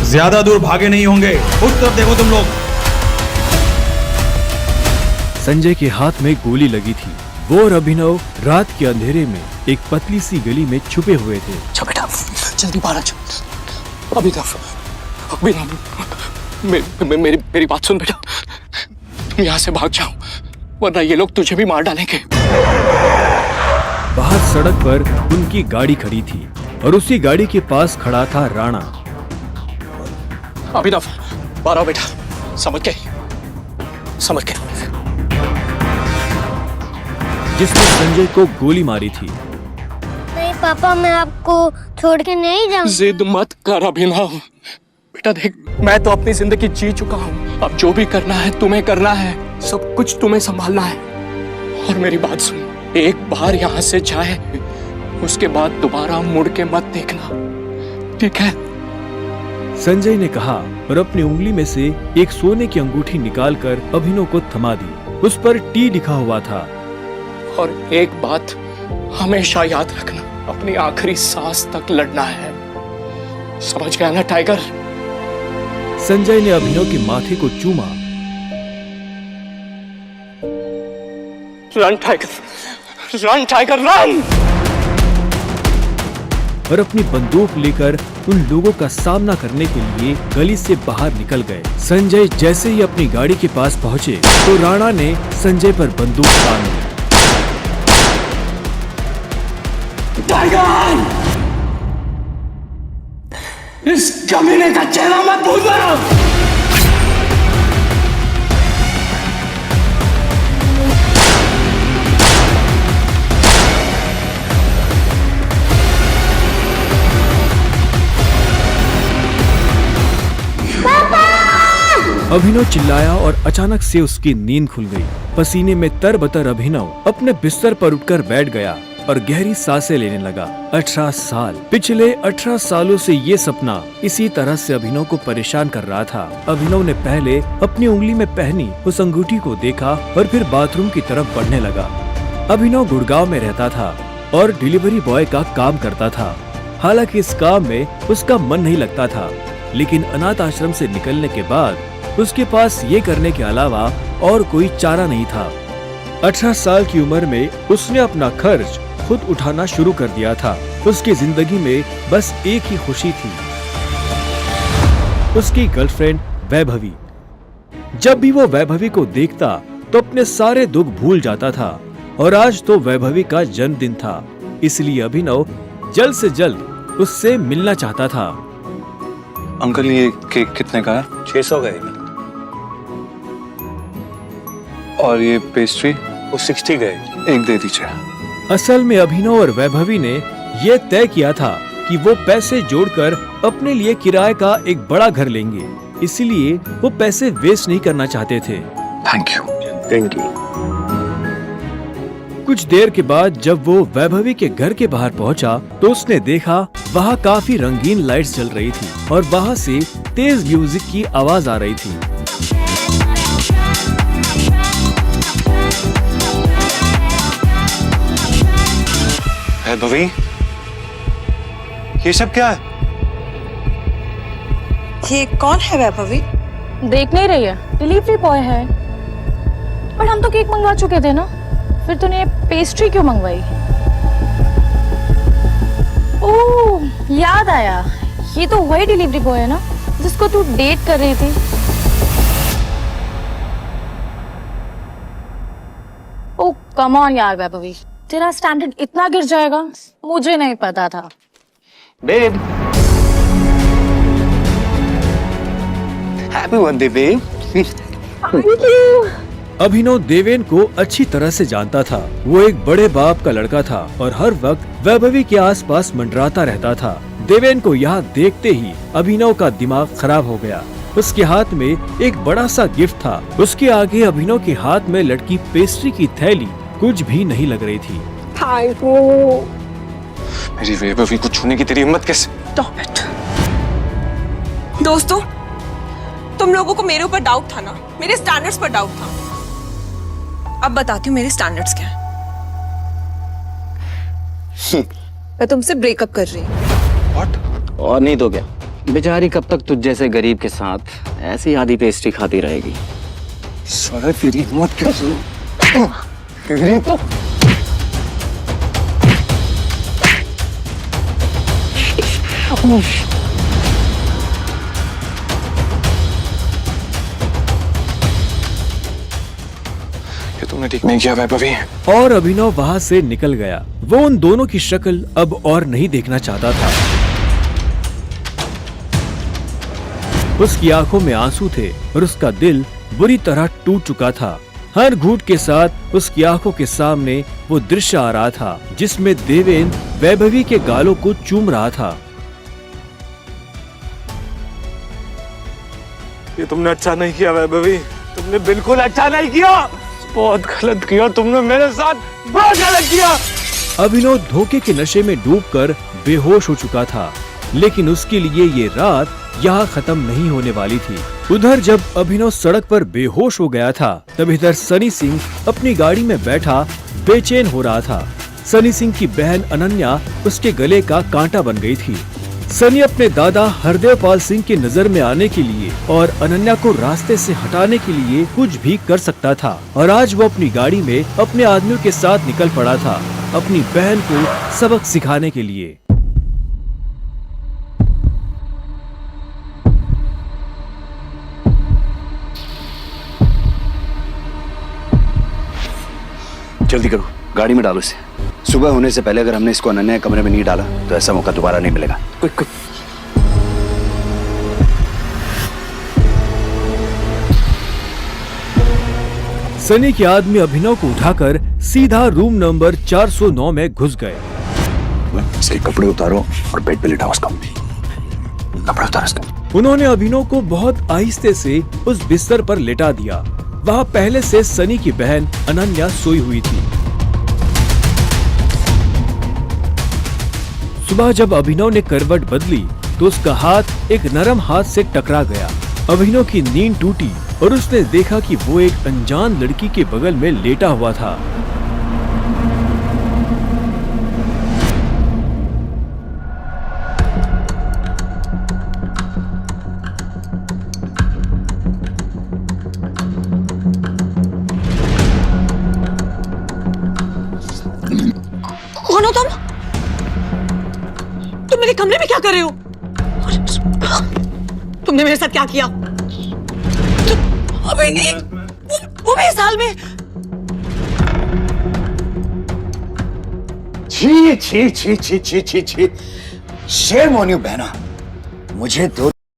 ज्यादा दूर भागे नहीं होंगे, उत्तर देखो तुम लोग। संजय के हाथ में गोली लगी थी। वो और अभिनव रात के अंधेरे में एक पतली सी गली में छुपे हुए थे। अच्छा बेटा, जल्दी बाहर आ जाओ। अभिनव, मेरी बात सुन बेटा, तुम यहाँ से भाग जाओ वरना ये लोग तुझे भी मार डालेंगे। बाहर सड़क पर उनकी गाड़ी खड़ी थी और उसी गाड़ी के पास खड़ा था राणा। अभिनव, बाहर आओ बेटा, समझ गए? जिसने संजय को गोली मारी थी। नहीं पापा, मैं आपको छोड़ के नहीं जाऊंगा। जिद मत कर अभिनव। बेटा देख, मैं तो अपनी जिंदगी जी चुका हूँ, अब जो भी करना है तुम्हें करना है, सब कुछ तुम्हें संभालना है। और मेरी बात सुन, एक बार यहाँ से जाए उसके बाद दोबारा मुड़ के मत देखना, ठीक है? संजय ने कहा और अपनी उंगली में से एक सोने की अंगूठी निकालकर अभिनव को थमा दी। उस पर टी लिखा हुआ था। और एक बात हमेशा याद रखना, अपनी आखिरी सांस तक लड़ना है, समझ गया ना टाइगर? संजय ने अभिनव के माथे को चूमा। Run tiger, run tiger run! और अपनी बंदूक लेकर उन लोगों का सामना करने के लिए गली से बाहर निकल गए। संजय जैसे ही अपनी गाड़ी के पास पहुंचे तो राणा ने संजय पर बंदूक तान दी। टाइगर, इस कमीने का चेहरा मत भूलना। अभिनव चिल्लाया और अचानक से उसकी नींद खुल गई। पसीने में तरबतर अभिनव अपने बिस्तर पर उठकर बैठ गया और गहरी सांसें लेने लगा। 18 साल, पिछले 18 सालों से ये सपना इसी तरह से अभिनव को परेशान कर रहा था। अभिनव ने पहले अपनी उंगली में पहनी उस अंगूठी को देखा और फिर बाथरूम की तरफ बढ़ने लगा। अभिनव गुड़गांव में रहता था और डिलीवरी बॉय का काम करता था। हालांकि इस काम में उसका मन नहीं लगता था, लेकिन अनाथ आश्रम से निकलने के बाद उसके पास ये करने के अलावा और कोई चारा नहीं था। 18 साल की उम्र में उसने अपना खर्च खुद उठाना शुरू कर दिया था। उसकी जिंदगी में बस एक ही खुशी थी, उसकी गर्लफ्रेंड वैभवी। जब भी वो वैभवी को देखता तो अपने सारे दुख भूल जाता था और आज तो वैभवी का जन्मदिन था, इसलिए अभिनव जल्द से जल्द उससे मिलना चाहता था। अंकल, ये केक कितने का है? 600 का है। और ये पेस्ट्री? वो 60 का है। एक दे दीजिए। असल में अभिनव और वैभवी ने ये तय किया था कि वो पैसे जोड़कर अपने लिए किराए का एक बड़ा घर लेंगे, इसलिए वो पैसे वेस्ट नहीं करना चाहते थे। Thank you. Thank you. कुछ देर के बाद जब वो वैभवी के घर के बाहर पहुंचा तो उसने देखा वहाँ काफी रंगीन लाइट्स जल रही थी और वहाँ से तेज म्यूजिक की आवाज आ रही थी। वैभवी, ये सब क्या है? ये कौन है वैभवी? देख नहीं रही है, डिलीवरी बॉय है। पर हम तो केक मंगवा चुके थे ना, फिर तूने पेस्ट्री क्यों मंगवाई? ओह, याद आया, ये तो वही डिलीवरी बॉय है ना जिसको तू डेट कर रही थी। ओह कम ऑन यार वैभवी, तेरा स्टैंडर्ड इतना गिर जाएगा मुझे नहीं पता था। Babe, happy birthday babe. Abhinav Deven को अच्छी तरह से जानता था। वो एक बड़े बाप का लड़का था और हर वक्त वैभवी के आसपास मंडराता रहता था। देवेन को यहाँ देखते ही अभिनव का दिमाग खराब हो गया। उसके हाथ में एक बड़ा सा गिफ्ट था। उसके आगे अभिनव के हाथ में लटकी पेस्ट्री की थैली कुछ भी नहीं लग रही थी। मेरी वैभवी को छूने की तेरी हिम्मत कैसे? Stop it. दोस्तों, तुम लोगों को मेरे ऊपर डाउट था ना, मेरे स्टैंडर्ड्स पर डाउट था। अब बताती हूँ मेरे स्टैंडर्ड्स क्या है। मैं तुमसे ब्रेकअप कर रही हूँ। What? और नहीं तो क्या, बेचारी कब तक तुझ जैसे गरीब के साथ ऐसी आधी पेस्ट्री खाती रहेगी। साला तेरी हिम्मत कैसे? तेरी तो ये तुमने ठीक नहीं किया वैभवी। और अभिनव वहां से निकल गया। वो उन दोनों की शक्ल अब और नहीं देखना चाहता था। उसकी आंखों में आंसू थे और उसका दिल बुरी तरह टूट चुका था। हर घूंट के साथ उसकी आंखों के सामने वो दृश्य आ रहा था जिसमें देवेंद्र वैभवी के गालों को चूम रहा था। ये तुमने अच्छा नहीं किया वैभवी, तुमने बिल्कुल अच्छा नहीं किया। बहुत गलत किया तुमने मेरे साथ, बहुत गलत किया। अभिनव धोखे के नशे में डूबकर बेहोश हो चुका था, लेकिन उसके लिए ये रात यहाँ खत्म नहीं होने वाली थी। उधर जब अभिनव सड़क पर बेहोश हो गया था, तब इधर सनी सिंह अपनी गाड़ी में बैठा बेचैन हो रहा था। सनी सिंह की बहन अनन्या उसके गले का कांटा बन गई थी। सनी अपने दादा हरदेवपाल सिंह की नजर में आने के लिए और अनन्या को रास्ते से हटाने के लिए कुछ भी कर सकता था, और आज वो अपनी गाड़ी में अपने आदमियों के साथ निकल पड़ा था अपनी बहन को सबक सिखाने के लिए। जल्दी करो, गाड़ी में डालो इसे। सुबह होने से पहले अगर हमने इसको अनन्या के कमरे में नहीं डाला तो ऐसा मौका दोबारा नहीं मिलेगा। Quick quick. सनी के आदमी अभिनव को उठाकर सीधा रूम नंबर 409 में घुस गए। इसके कपड़े उतारो और बेड पे लिटाओ उसको। कपड़े उतारो इसके। उन्होंने अभिनव को बहुत आहिस्ते से उस बिस्तर पर लेटा दिया। वहाँ पहले से सनी की बहन अनन्या सोई हुई थी। सुबह जब अभिनव ने करवट बदली तो उसका हाथ एक नरम हाथ से टकरा गया। अभिनव की नींद टूटी और उसने देखा कि वो एक अनजान लड़की के बगल में लेटा हुआ था। कौन हो तुम? तुम मेरे कमरे में क्या कर रहे हो? तुमने मेरे साथ क्या किया? अबे वो भी साल में। छी छी छी छी छी छी छी। शेम ऑन यू बहना, मुझे दो